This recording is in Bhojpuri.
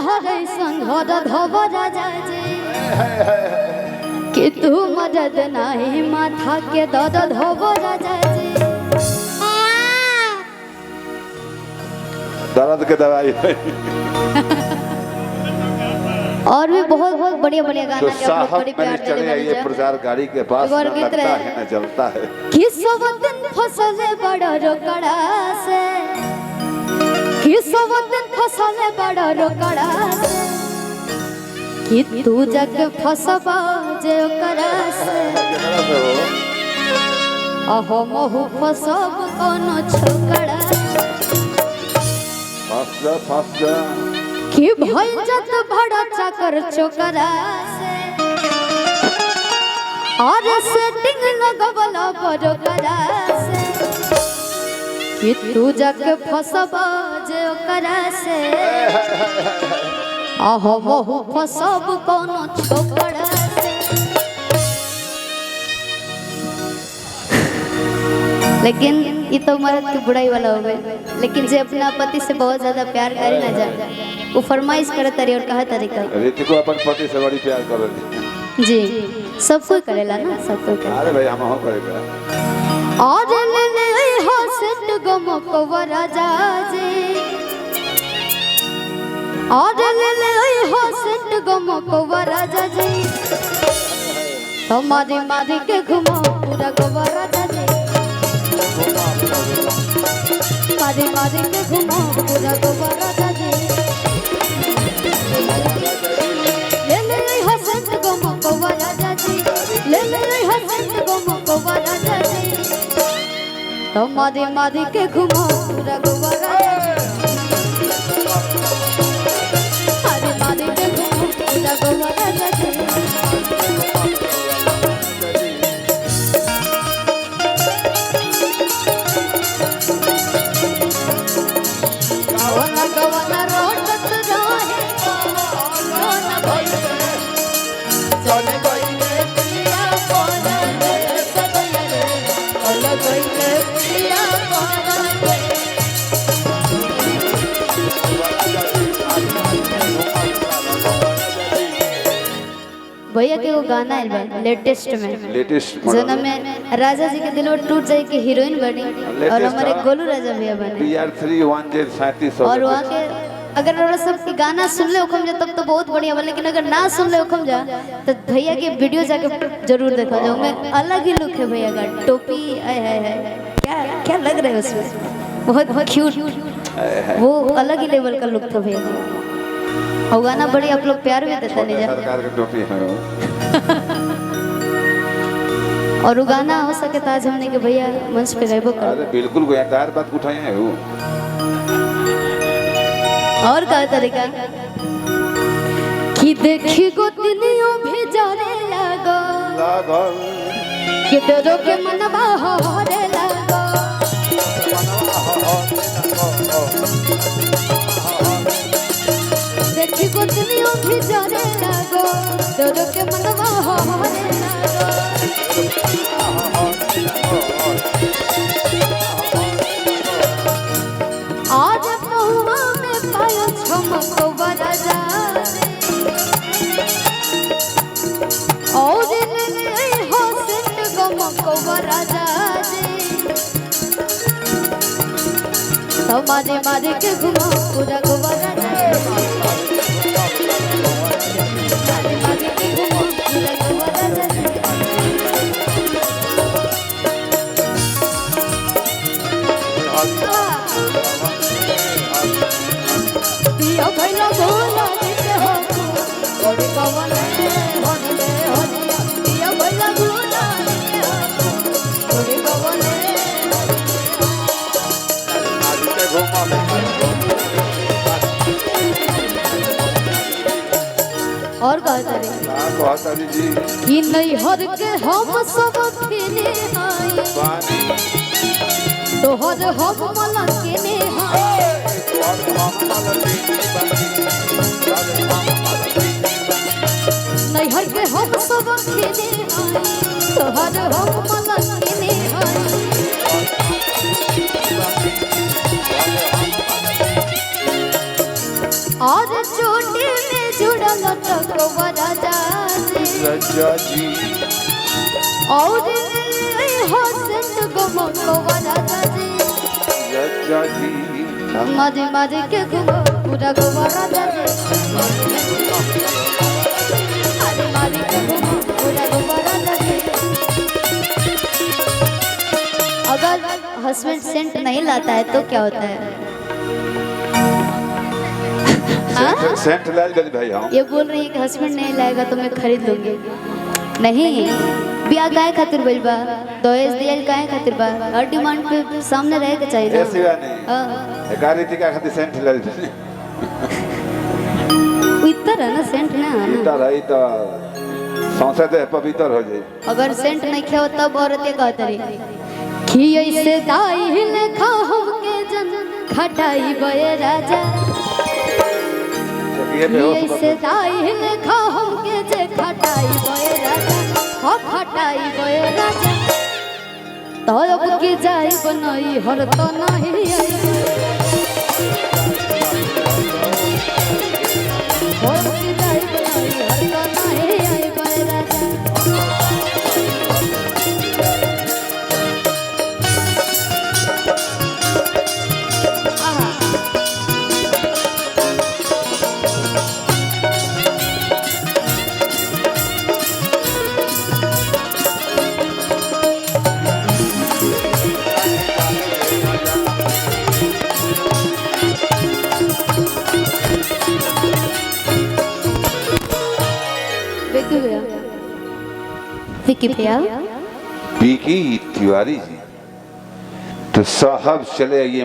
हरे संघर धब राजा जी कि तू मदद नहीं माथा के दर्द धब राजा जी। दर्द के दवाई और भी बहुत बहुत बढ़िया बढ़िया गाना तो के आप लोग साहब बड़ी मैंने प्यार चले देने आइए प्रचार गाड़ी के पास एक और न गीत लगता रहे। है न जलता है कि सब दिन फसले बड़ा रोकड़ा से कि सब दिन फसले बड़ा रोकड़ा से कि तू जग फसबा जे ओकरा से अहो महु फसब कोनो छोकड़ा फंस जा कि भइल जत बड़ा चाकर छोकरा से और सेटिंग लगवला बरोकरा से कि तू जग फसबा जे ओकरा से आहो महु फसब कोनो छोकरा से। लेकिन ये तो मर्द की बुराई वाला हो गए। लेकिन जे अपना पति से बहुत ज्यादा प्यार करे ना जाए वो फरमाइश करे तारी और कहा तरीका रीति को अपन पति से बड़ी प्यार कर रही जी सब कोई करेला ना सब कोई करेला। अरे भाई हम हो करेगा और ले ले हो सेट गम को राजा जी और ले ले हो सेट गम को राजा जी हमारी मारी के घुमा पूरा गोवा राजा जी मारी मारी के घुमा पूरा गोवा राजा जी ले ले हो सेट गम को राजा जी ले ले हो सेट गम को राजा जी हमारी मारी के घुमा पूरा गोवा राजा जी मारी मारी के घुमा पूरा गोवा राजा जी। भैया के वो गाना है लेटेस्ट में जन्म में राजा जी के दिल में टूट जाए कि हीरोइन बनी और हमारे गोलू राजा भैया बने BR3 और वहाँ के अगर सब गाना सुन ले उखम जा तब तो बहुत बढ़िया बा। लेकिन अगर ना सुन ले उखम जा तो भैया के वीडियो जाके जरूर देखा जाओ मैं अलग ही लुक है भैया का टोपी है क्या क्या लग रहा है उसमें बहुत क्यूट वो अलग ही लेवल का लुक था भैया और गाना बड़ी आप लोग प्यार भी देता नहीं जा सरकार की टोपी है और वो गाना हो सके तो आज हमने के भैया मंच पे गायबो कर अरे बिल्कुल कोई यार बात उठाए हैं वो और का तरीका कि देखी गोतनियों भी जाने लगो कि डरो के मनवा होरे लगो देखी गोतनियों भी जाने लगो डरो के मनवा होरे लगो आज पहुआ में पायो छमको राजा और ले हो सेट गमको राजा हमारे मारे के घुमा पूरा गोवा राजा मारे के घुमा पूरा गोवा राजा पिया भैला भोला दिते हो और कवन होने पिया भैला भोला दिते हो और कवन और कहता रे जी कि नहीं हर के हम सब फिने आई तो हर हम मला के ने हाय नहीं हर के हम सब फिने आई तो हर हम मला के ने हाय आज जो चोटी में जुड़ल टकवा राजा जी राजा जी और हसत गमकवा राजा जी राजा जी माजे माजे के घुमा पूरा गोवा राजा जी माजे माजे के घुमा पूरा गोवा राजा जी। अगर हस्बैंड सेंट नहीं लाता है तो क्या होता है? सेंट लाल गज भाई हम ये बोल रही है कि हस्बैंड नहीं लाएगा तो मैं खरीद लूंगी। नहीं, ब्याह काहे खातिर बोल बा, दहेज दियल काहे खातिर बा, हर डिमांड पे सामने रहेगा चाहिए ना। ऐसी बात नहीं हाँ। एकारी ती का खातिर सेंट लाल इतर है ना सेंट ना इतर है तो सौंसे दे पवित्र हो जाए। अगर सेंट नहीं खाओ तब औरत ये कहते रही कि ऐसे दाई ने खा हमके जन खटाई बये राजा ये बेहोश ऐसे दाई ने खा हमके जे खटाई बये राजा हो खटाई बये राजा तो अब के जाई बनाई हर तो नहीं आई हो के जाई बनाई हर तो नहीं आई बये राजा। विकी भैया पीकी तिवारी जी तो साहब चले आइए